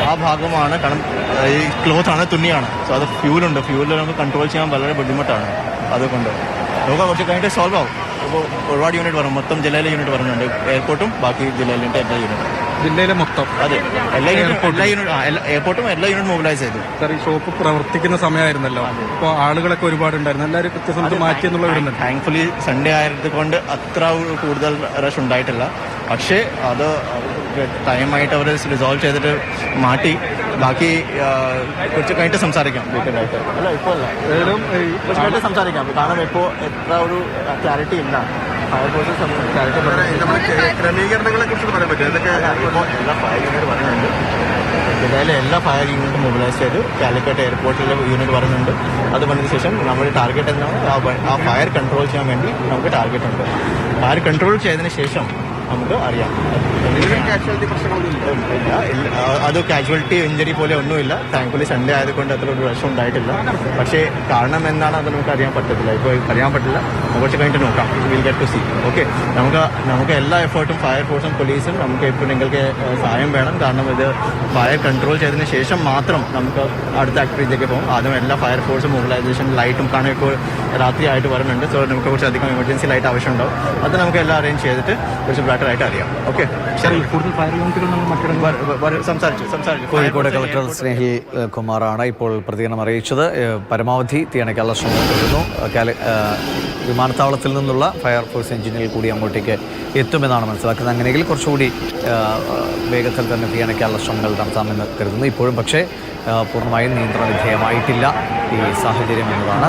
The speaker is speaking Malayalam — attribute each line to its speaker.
Speaker 1: ആ ഭാഗമാണ്. കാരണം ഈ ക്ലോത്ത് ആണ്, തുണിയാണ്. സോ അത് ഫ്യൂലുണ്ട്. ഫ്യൂലിൽ നമുക്ക് കൺട്രോൾ ചെയ്യാൻ വളരെ ബുദ്ധിമുട്ടാണ്. അതുകൊണ്ട് നമുക്ക് കുറച്ച് കഴിഞ്ഞിട്ട് സോൾവ് ആവും. ഇപ്പോൾ ഒരുപാട് യൂണിറ്റ് വരും. മൊത്തം ജില്ലയിലെ യൂണിറ്റ് വരുന്നുണ്ട്. എയർപോർട്ടും ബാക്കി ജില്ലയിലെ എല്ലാ യൂണിറ്റും.
Speaker 2: ജില്ലയിലെ മൊത്തം?
Speaker 1: അതെ, എയർപോർട്ടും എല്ലാ യൂണിറ്റും മൊബിലൈസ് ചെയ്തു.
Speaker 2: സാർ, ഈ ഷോപ്പ് പ്രവർത്തിക്കുന്ന സമയമായിരുന്നല്ലോ, അപ്പോൾ ആളുകളൊക്കെ ഒരുപാടുണ്ടായിരുന്നു. എല്ലാവരും കൃത്യസമയത്ത് മാറ്റി എന്നുള്ള വരുന്നുണ്ട്.
Speaker 1: താങ്ക്ഫുള്ളി സൺഡേ ആയതുകൊണ്ട് അത്ര കൂടുതൽ റഷ് ഉണ്ടായിട്ടില്ല. പക്ഷേ അത് ടൈമായിട്ട് അവർ റിസോൾവ് ചെയ്തിട്ട് മാറ്റി. ബാക്കി കുറച്ച് കഴിഞ്ഞിട്ട് സംസാരിക്കാം. ഡീറ്റെയിലായിട്ട് അല്ല, ഇപ്പോൾ അല്ല, കുറച്ച് കഴിഞ്ഞിട്ട് സംസാരിക്കാം. കാരണം ഇപ്പോൾ എത്ര ഒരു ക്ലാരിറ്റി ഇല്ല.
Speaker 2: ക്രമീകരണങ്ങളെ കുറിച്ച് പറയാൻ പറ്റും.
Speaker 1: ഇപ്പോൾ എല്ലാ ഫയർ യൂണിറ്റ് വരുന്നുണ്ട്. ജില്ലയിലെ എല്ലാ ഫയർ യൂണിറ്റും മൊബിലൈസ് ചെയ്ത് കാലിക്കറ്റ് എയർപോർട്ടിലെ യൂണിറ്റ് വരുന്നുണ്ട്. അത് വന്നതിന് ശേഷം നമ്മുടെ ടാർഗറ്റ് എന്താണ്, ആ ഫയർ കൺട്രോൾ ചെയ്യാൻ വേണ്ടി നമുക്ക് ടാർഗറ്റ് ഉണ്ട്. ഫയർ കൺട്രോൾ ചെയ്തതിന് ശേഷം നമുക്ക് അറിയാം.
Speaker 2: കാഷ്വാലിറ്റി പ്രശ്നങ്ങളൊന്നുമില്ല.
Speaker 1: അത് കാഷ്വാലിറ്റി ഇഞ്ചറി പോലെ ഒന്നുമില്ല. താങ്ക്ഫുള്ളി സൺഡേ ആയതുകൊണ്ട് അത്ര ഒരു റഷ് ഉണ്ടായിട്ടില്ല. പക്ഷേ കാരണം എന്താണ് അത് നമുക്ക് അറിയാൻ പറ്റത്തില്ല. ഇപ്പോൾ അറിയാൻ പറ്റില്ല. കുറച്ച് കഴിഞ്ഞിട്ട് നോക്കാം. Will get to see. Okay, നമുക്ക് എല്ലാ എഫേർട്ടും ഫയർ ഫോഴ്സും പോലീസും നമുക്ക് ഇപ്പോൾ നിങ്ങൾക്ക് സഹായം വേണം. കാരണം ഇത് ഫയർ കൺട്രോൾ ചെയ്തതിന് ശേഷം മാത്രം നമുക്ക് അടുത്ത ആക്ടിവിറ്റിയിലേക്ക് പോകും. ആദ്യം എല്ലാ ഫയർ ഫോഴ്സും മൊബിലൈസേഷൻ ലൈറ്റും, കാരണം ഇപ്പോൾ രാത്രി ആയിട്ട് വരുന്നുണ്ട്. സോ നമുക്ക് കുറച്ചധികം എമർജൻസി ലൈറ്റ് ആവശ്യമുണ്ടാവും. അത് നമുക്ക് എല്ലാം അറേഞ്ച് ചെയ്തിട്ട് കുറച്ച് ബെറ്ററായിട്ട് അറിയാം. ഓക്കെ,
Speaker 2: കൂടുതൽ ഫയർ യൂണിറ്റുകൾ നമ്മൾ
Speaker 1: സംസാരിച്ചു.
Speaker 3: കോഴിക്കോട് കളക്ടർ സ്നേഹിൽ കുമാറാണ് ഇപ്പോൾ പ്രതികരണം അറിയിച്ചത്. പരമാവധി തീയണയ്ക്കാനുള്ള ശ്രമം തുടരുന്നു. വിമാനത്താവളത്തിൽ നിന്നുള്ള ഫയർഫോഴ്സ് എഞ്ചിനുകൾ കൂടി അങ്ങോട്ടേക്ക് എത്തുമെന്നാണ് മനസ്സിലാക്കുന്നത്. അങ്ങനെയെങ്കിൽ കുറച്ചുകൂടി വേഗത്തിൽ തന്നെ തീയണയ്ക്കാനുള്ള ശ്രമങ്ങൾ നടത്താമെന്ന് കരുതുന്നു. ഇപ്പോഴും പക്ഷേ പൂർണ്ണമായും നിയന്ത്രണ വിധേയമായിട്ടില്ല ഈ സാഹചര്യം എന്നതാണ്